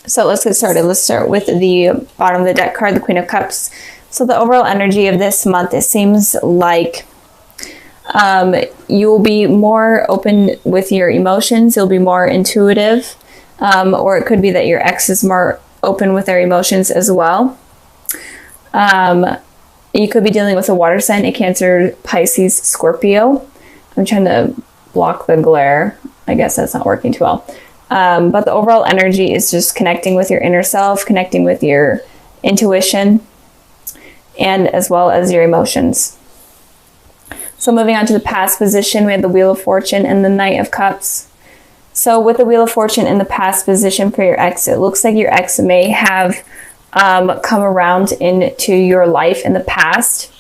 So let's get started. Let's start with the bottom of the deck card, the Queen of Cups. So the overall energy of this month, it seems like you'll be more open with your emotions. You'll be more intuitive. Or it could be that your ex is more open with their emotions as well. You could be dealing with a water sign, a Cancer, Pisces, Scorpio. I'm trying to block the glare. I guess that's not working too well. But the overall energy is just connecting with your inner self, connecting with your intuition, and as well as your emotions. So moving on to the past position, we have the Wheel of Fortune and the Knight of Cups. So with the Wheel of Fortune in the past position for your ex, it looks like your ex may have come around into your life in the past,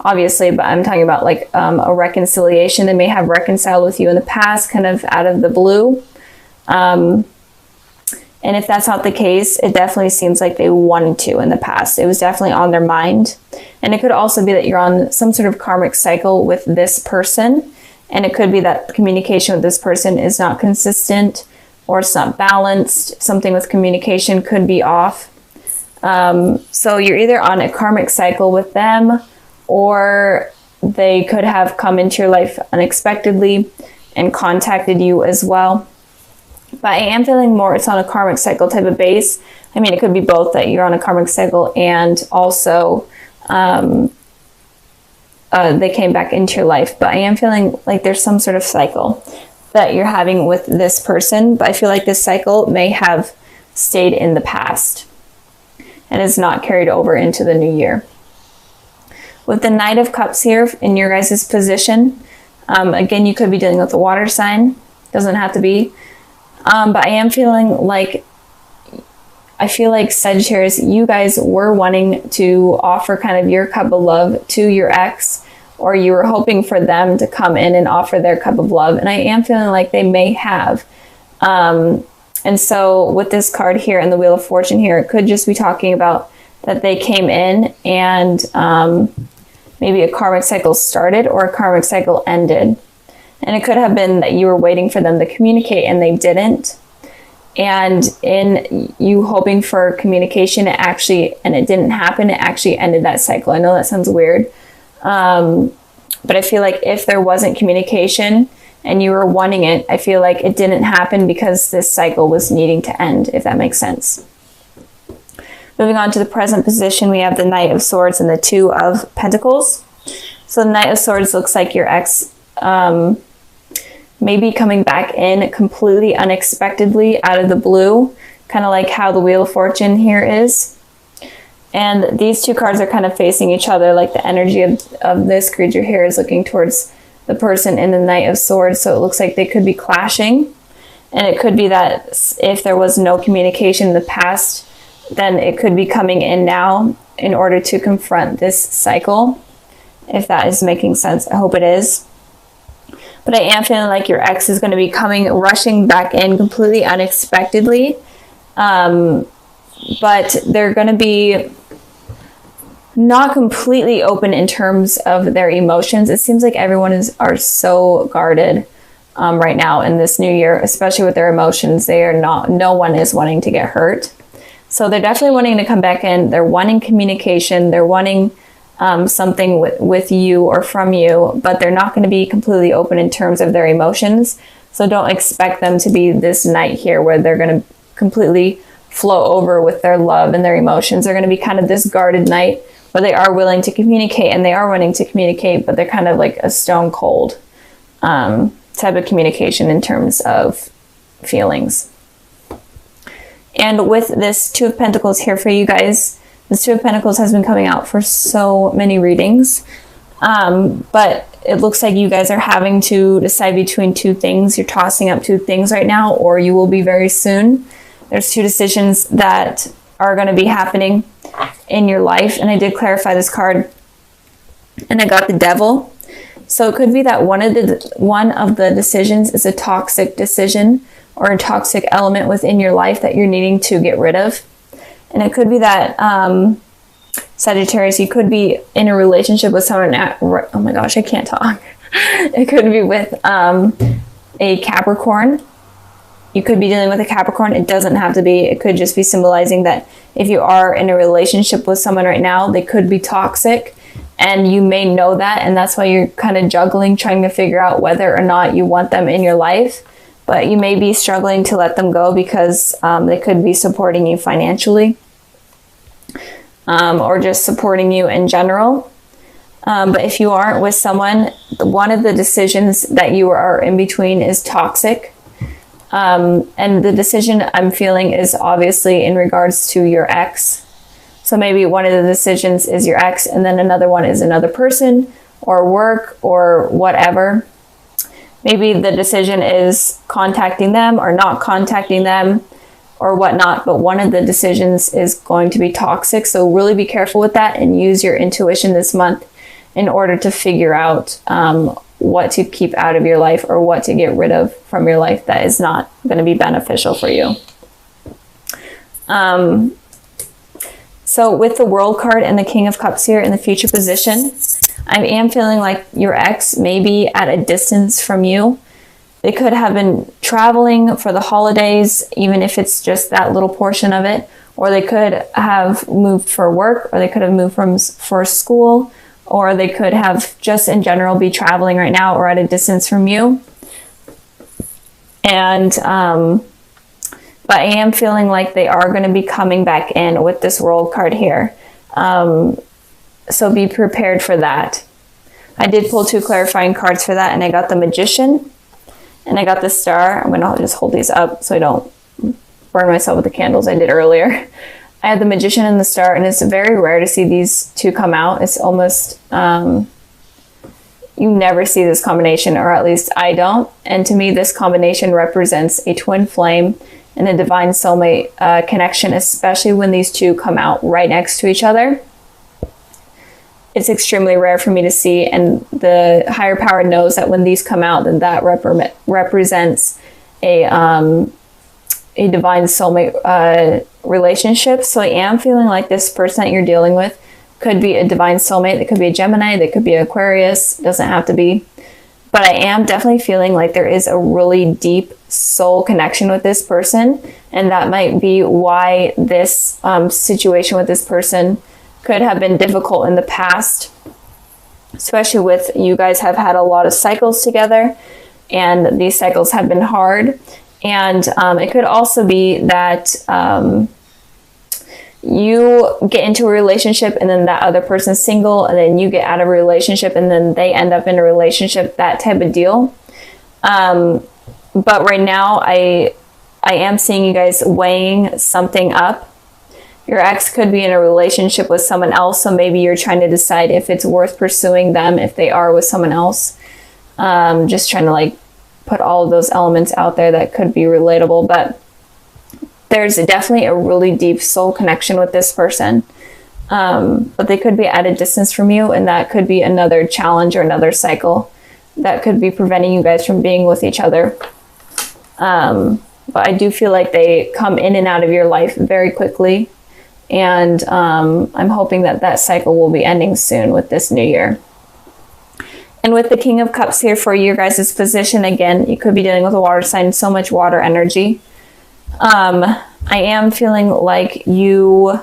obviously, but I'm talking about like a reconciliation. They may have reconciled with you in the past, kind of out of the blue. And if that's not the case, it definitely seems like they wanted to in the past. It was definitely on their mind. And it could also be that you're on some sort of karmic cycle with this person. And it could be that communication with this person is not consistent or it's not balanced. Something with communication could be off. So you're either on a karmic cycle with them, or they could have come into your life unexpectedly and contacted you as well. But I am feeling more it's on a karmic cycle type of base. I mean, it could be both, that you're on a karmic cycle and also they came back into your life. But I am feeling like there's some sort of cycle that you're having with this person. But I feel like this cycle may have stayed in the past and is not carried over into the new year. With the Knight of Cups here in your guys' position, again, you could be dealing with a water sign. Doesn't have to be. But I am feeling like, I feel like Sagittarius, you guys were wanting to offer kind of your cup of love to your ex, or you were hoping for them to come in and offer their cup of love. And I am feeling like they may have. And so with this card here and the Wheel of Fortune here, it could just be talking about that they came in and maybe a karmic cycle started or a karmic cycle ended. And it could have been that you were waiting for them to communicate and they didn't. And in you hoping for communication, it didn't happen. It actually ended that cycle. I know that sounds weird. But I feel like if there wasn't communication and you were wanting it, I feel like it didn't happen because this cycle was needing to end, if that makes sense. Moving on to the present position, we have the Knight of Swords and the Two of Pentacles. So the Knight of Swords looks like your ex maybe coming back in completely unexpectedly out of the blue, kind of like how the Wheel of Fortune here is. And these two cards are kind of facing each other, like the energy of this creature here is looking towards the person in the Knight of Swords. So it looks like they could be clashing. And it could be that if there was no communication in the past, then it could be coming in now in order to confront this cycle. If that is making sense, I hope it is. But I am feeling like your ex is going to be rushing back in completely unexpectedly. But they're going to be not completely open in terms of their emotions. It seems like everyone are so guarded right now in this new year, especially with their emotions. No one is wanting to get hurt. So they're definitely wanting to come back in. They're wanting communication. They're wanting something with you or from you, but they're not going to be completely open in terms of their emotions. So don't expect them to be this knight here where they're going to completely flow over with their love and their emotions. They're going to be kind of this guarded knight where they are willing to communicate and they are wanting to communicate, but they're kind of like a stone cold type of communication in terms of feelings. And with this Two of Pentacles here for you guys, this Two of Pentacles has been coming out for so many readings, but it looks like you guys are having to decide between two things. You're tossing up two things right now, or you will be very soon. There's two decisions that are going to be happening in your life. And I did clarify this card and I got the Devil. So it could be that one of the decisions is a toxic decision or a toxic element within your life that you're needing to get rid of. And it could be that Sagittarius, you could be in a relationship with someone oh my gosh, I can't talk. It could be with a Capricorn, You could be dealing with a Capricorn. It doesn't have to be. It could just be symbolizing that if you are in a relationship with someone right now, they could be toxic, and you may know that, and that's why you're kind of juggling, trying to figure out whether or not you want them in your life. But you may be struggling to let them go because they could be supporting you financially, or just supporting you in general. But if you aren't with someone, one of the decisions that you are in between is toxic. And the decision I'm feeling is obviously in regards to your ex. So maybe one of the decisions is your ex, and then another one is another person or work or whatever. Maybe the decision is contacting them or not contacting them or whatnot, but one of the decisions is going to be toxic. So really be careful with that and use your intuition this month in order to figure out what to keep out of your life or what to get rid of from your life that is not going to be beneficial for you. So with the World card and the King of Cups here in the future position, I am feeling like your ex may be at a distance from you. They could have been traveling for the holidays, even if it's just that little portion of it, or they could have moved for work, or they could have moved for school, or they could have just in general be traveling right now or at a distance from you. And but I am feeling like they are going to be coming back in with this World card here. So be prepared for that. I did pull 2 clarifying cards for that, and I got the Magician and I got the Star. I'm going to just hold these up so I don't burn myself with the candles I did earlier. I had the Magician and the Star, and it's very rare to see these two come out. It's almost, you never see this combination, or at least I don't. And to me, this combination represents a twin flame and a divine soulmate connection, especially when these two come out right next to each other. It's extremely rare for me to see, and the higher power knows that when these come out, then that represents a divine soulmate relationship. So I am feeling like this person that you're dealing with could be a divine soulmate. They could be a Gemini, they could be Aquarius, doesn't have to be. But I am definitely feeling like there is a really deep soul connection with this person, and that might be why this situation with this person could have been difficult in the past, especially with you guys have had a lot of cycles together, and these cycles have been hard. And it could also be that you get into a relationship and then that other person's single, and then you get out of a relationship and then they end up in a relationship, that type of deal. But right now I am seeing you guys weighing something up. Your ex could be in a relationship with someone else, so maybe you're trying to decide if it's worth pursuing them if they are with someone else. Just trying to like put all of those elements out there that could be relatable, but there's definitely a really deep soul connection with this person. But they could be at a distance from you, and that could be another challenge or another cycle that could be preventing you guys from being with each other. But I do feel like they come in and out of your life very quickly, and I'm hoping that that cycle will be ending soon with this new year. And with the King of Cups here for your guys' position, again, you could be dealing with a water sign, so much water energy. I am feeling like you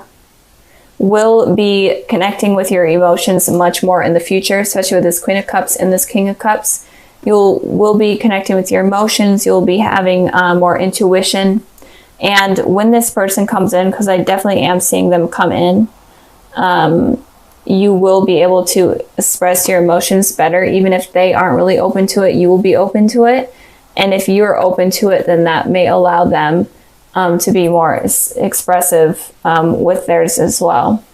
will be connecting with your emotions much more in the future, especially with this Queen of Cups and this King of Cups. Will be connecting with your emotions. You'll be having more intuition. And when this person comes in, because I definitely am seeing them come in, you will be able to express your emotions better. Even if they aren't really open to it, you will be open to it. And if you're open to it, then that may allow them to be more expressive with theirs as well.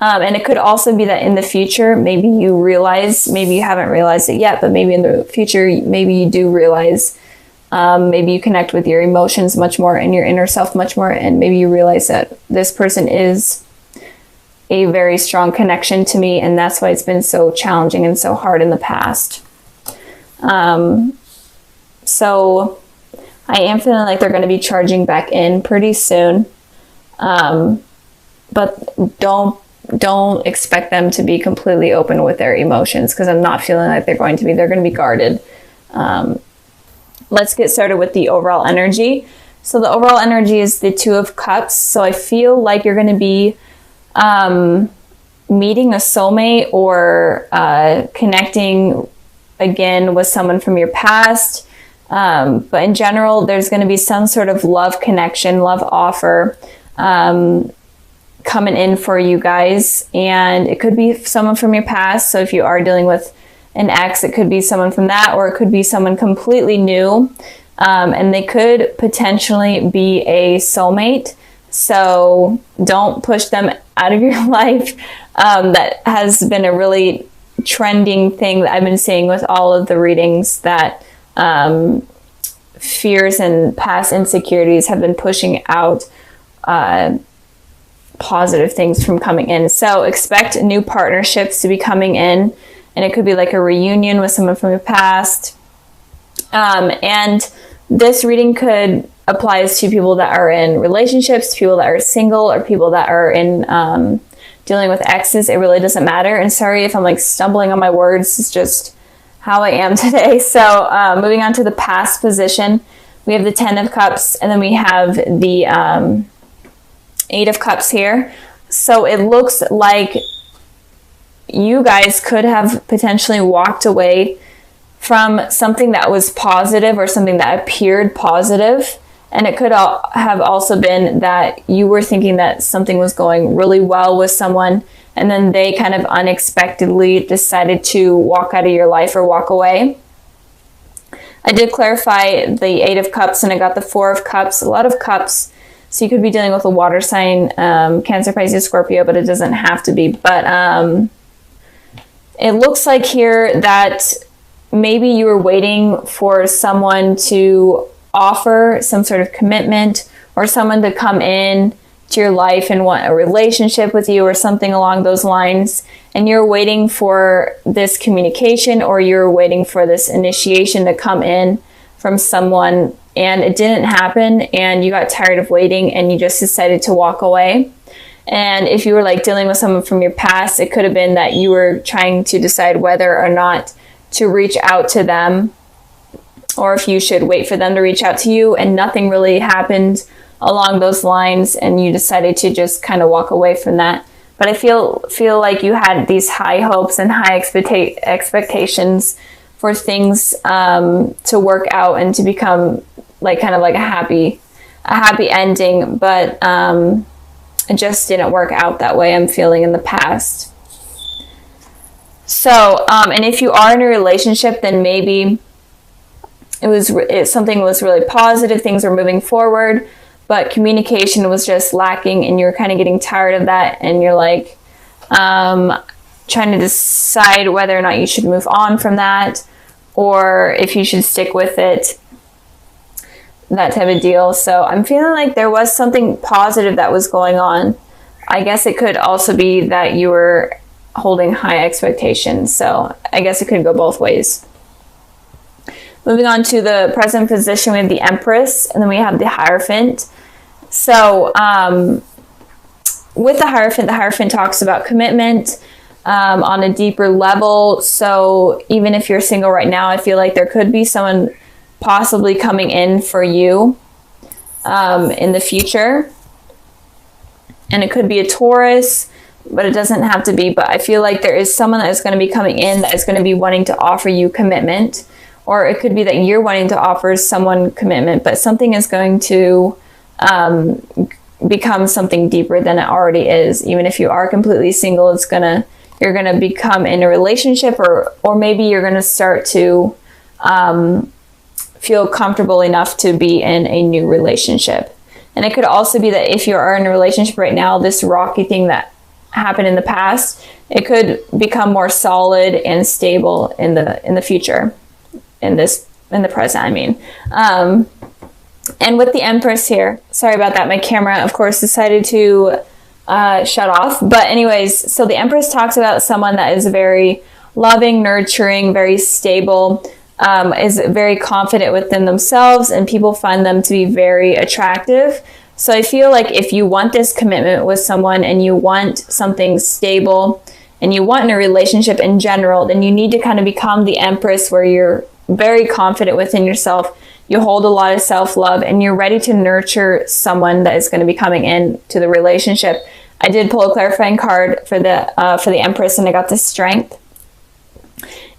And it could also be that in the future, maybe you realize, maybe you haven't realized it yet, but maybe in the future, maybe you do realize, maybe you connect with your emotions much more and your inner self much more. And maybe you realize that this person is a very strong connection to me, and that's why it's been so challenging and so hard in the past. So I am feeling like they're going to be charging back in pretty soon. But don't expect them to be completely open with their emotions, because I'm not feeling like they're going to be. They're going to be guarded. let's get started with the overall energy. So the overall energy is the Two of Cups. So I feel like you're going to be meeting a soulmate or connecting again with someone from your past. But in general, there's going to be some sort of love connection, love offer coming in for you guys. And it could be someone from your past. So if you are dealing with an ex, it could be someone from that, or it could be someone completely new. And they could potentially be a soulmate. So don't push them out of your life. That has been a really trending thing that I've been seeing with all of the readings, that fears and past insecurities have been pushing out positive things from coming in. So expect new partnerships to be coming in, and it could be like a reunion with someone from your past. And this reading could applies to people that are in relationships, people that are single, or people that are in dealing with exes. It really doesn't matter. And sorry if I'm like stumbling on my words. It's just how I am today. So moving on to the past position, we have the Ten of Cups, and then we have the Eight of Cups here. So it looks like you guys could have potentially walked away from something that was positive, or something that appeared positive. And it could have also been that you were thinking that something was going really well with someone, and then they kind of unexpectedly decided to walk out of your life or walk away. I did clarify the Eight of Cups, and I got the Four of Cups, a lot of cups. So you could be dealing with a water sign, Cancer, Pisces, Scorpio, but it doesn't have to be. But it looks like here that maybe you were waiting for someone to offer some sort of commitment, or someone to come in to your life and want a relationship with you, or something along those lines. And you're waiting for this communication, or you're waiting for this initiation to come in from someone, and it didn't happen, and you got tired of waiting, and you just decided to walk away. And if you were like dealing with someone from your past, it could have been that you were trying to decide whether or not to reach out to them, or if you should wait for them to reach out to you, and nothing really happened along those lines, and you decided to just kind of walk away from that. But I feel like you had these high hopes and high expectations for things to work out and to become like kind of like a happy ending, but it just didn't work out that way, I'm feeling, in the past. So, and if you are in a relationship, then maybe something was really positive, things were moving forward, but communication was just lacking, and you're kind of getting tired of that, and you're like trying to decide whether or not you should move on from that, or if you should stick with it, that type of deal. So I'm feeling like there was something positive that was going on. I guess it could also be that you were holding high expectations. So I guess it could go both ways. Moving on to the present position, we have the Empress, and then we have the Hierophant. So with the Hierophant talks about commitment on a deeper level. So even if you're single right now, I feel like there could be someone possibly coming in for you in the future. And it could be a Taurus, but it doesn't have to be. But I feel like there is someone that is going to be coming in that is going to be wanting to offer you commitment. Or it could be that you're wanting to offer someone commitment, but something is going to become something deeper than it already is. Even if you are completely single, you're gonna become in a relationship, or maybe you're gonna start to feel comfortable enough to be in a new relationship. And it could also be that if you are in a relationship right now, this rocky thing that happened in the past, it could become more solid and stable in the future. In the present, I mean. And with the Empress here, sorry about that, my camera, of course, decided to shut off. But anyways, so the Empress talks about someone that is very loving, nurturing, very stable, is very confident within themselves, and people find them to be very attractive. So I feel like if you want this commitment with someone, and you want something stable, and you want in a relationship in general, then you need to kind of become the Empress, where you're very confident within yourself. You hold a lot of self-love, and you're ready to nurture someone that is going to be coming into the relationship. I did pull a clarifying card for the Empress, and I got the Strength.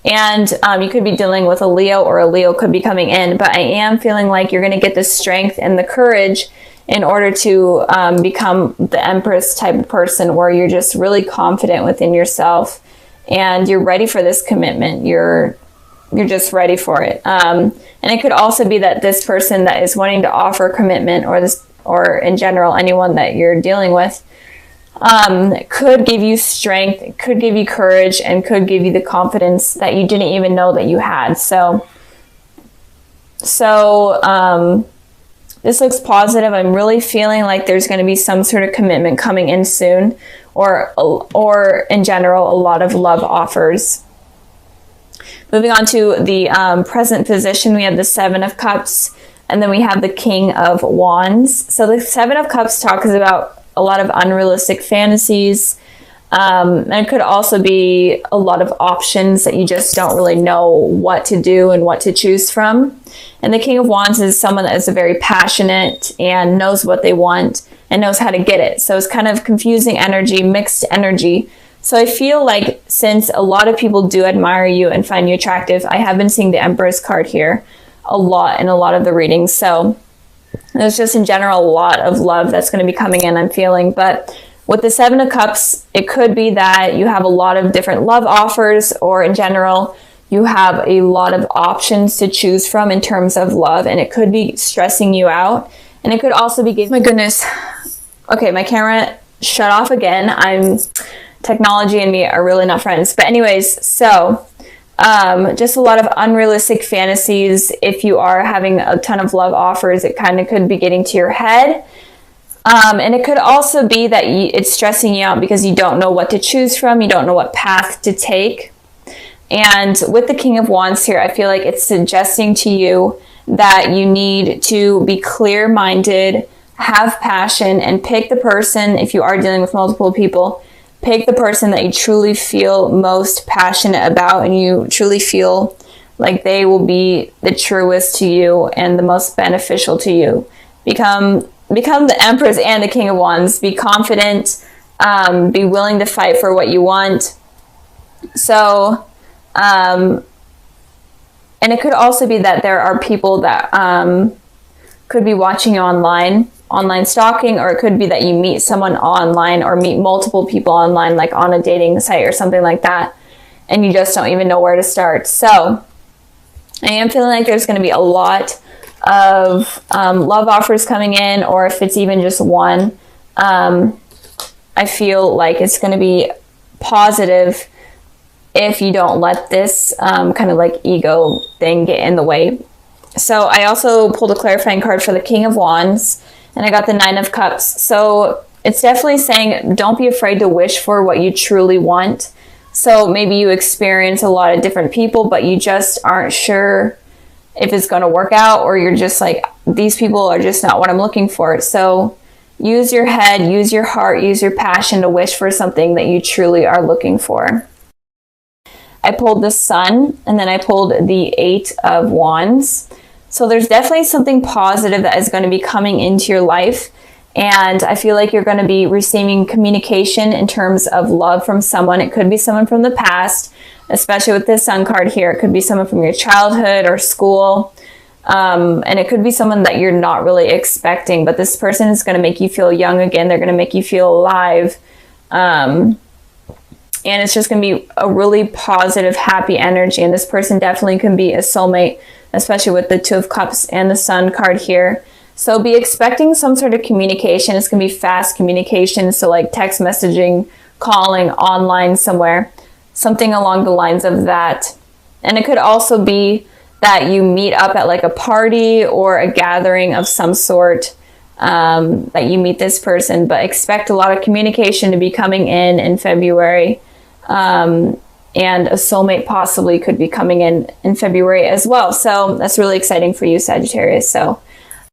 And you could be dealing with a Leo, or a Leo could be coming in, but I am feeling like you're going to get the strength and the courage in order to become the Empress type of person, where you're just really confident within yourself and you're ready for this commitment. You're just ready for it. And it could also be that this person that is wanting to offer commitment, or in general, anyone that you're dealing with, could give you strength, could give you courage, and could give you the confidence that you didn't even know that you had. So this looks positive. I'm really feeling like there's going to be some sort of commitment coming in soon, or in general, a lot of love offers. Moving on to the present position, we have the Seven of Cups, and then we have the King of Wands. So the Seven of Cups talks about a lot of unrealistic fantasies. And it could also be a lot of options that you just don't really know what to do and what to choose from. And the King of Wands is someone that is very passionate and knows what they want and knows how to get it. So it's kind of confusing energy, mixed energy. So I feel like since a lot of people do admire you and find you attractive, I have been seeing the Empress card here a lot in a lot of the readings. So there's just in general a lot of love that's going to be coming in, I'm feeling. But with the Seven of Cups, it could be that you have a lot of different love offers, or in general, you have a lot of options to choose from in terms of love, and it could be stressing you out. And it could also be, my goodness. Okay, my camera shut off again. Technology and me are really not friends. But anyways, so just a lot of unrealistic fantasies. If you are having a ton of love offers, it kind of could be getting to your head. And it could also be that it's stressing you out because you don't know what to choose from. You don't know what path to take. And with the King of Wands here, I feel like it's suggesting to you that you need to be clear-minded, have passion, and pick the person, if you are dealing with multiple people, pick the person that you truly feel most passionate about and you truly feel like they will be the truest to you and the most beneficial to you. Become the Empress and the King of Wands. Be confident, be willing to fight for what you want. So, and it could also be that there are people that could be watching you online stalking, or it could be that you meet someone online or meet multiple people online, like on a dating site or something like that, and you just don't even know where to start. So I am feeling like there's going to be a lot of love offers coming in, or if it's even just one, I feel like it's going to be positive if you don't let this kind of like ego thing get in the way. So I also pulled a clarifying card for the King of Wands, and I got the Nine of Cups. So it's definitely saying don't be afraid to wish for what you truly want. So maybe you experience a lot of different people, but you just aren't sure if it's going to work out, or you're just like, these people are just not what I'm looking for. So use your head, use your heart, use your passion to wish for something that you truly are looking for. I pulled the Sun, and then I pulled the Eight of Wands. So there's definitely something positive that is going to be coming into your life. And I feel like you're going to be receiving communication in terms of love from someone. It could be someone from the past, especially with this Sun card here. It could be someone from your childhood or school. And it could be someone that you're not really expecting, but this person is going to make you feel young again. They're going to make you feel alive. And it's just going to be a really positive, happy energy. And this person definitely can be a soulmate, especially with the Two of Cups and the Sun card here. So be expecting some sort of communication. It's going to be fast communication. So like text messaging, calling, online somewhere, something along the lines of that. And it could also be that you meet up at like a party or a gathering of some sort, that you meet this person, but expect a lot of communication to be coming in February. And a soulmate possibly could be coming in February as well. So that's really exciting for you, Sagittarius. So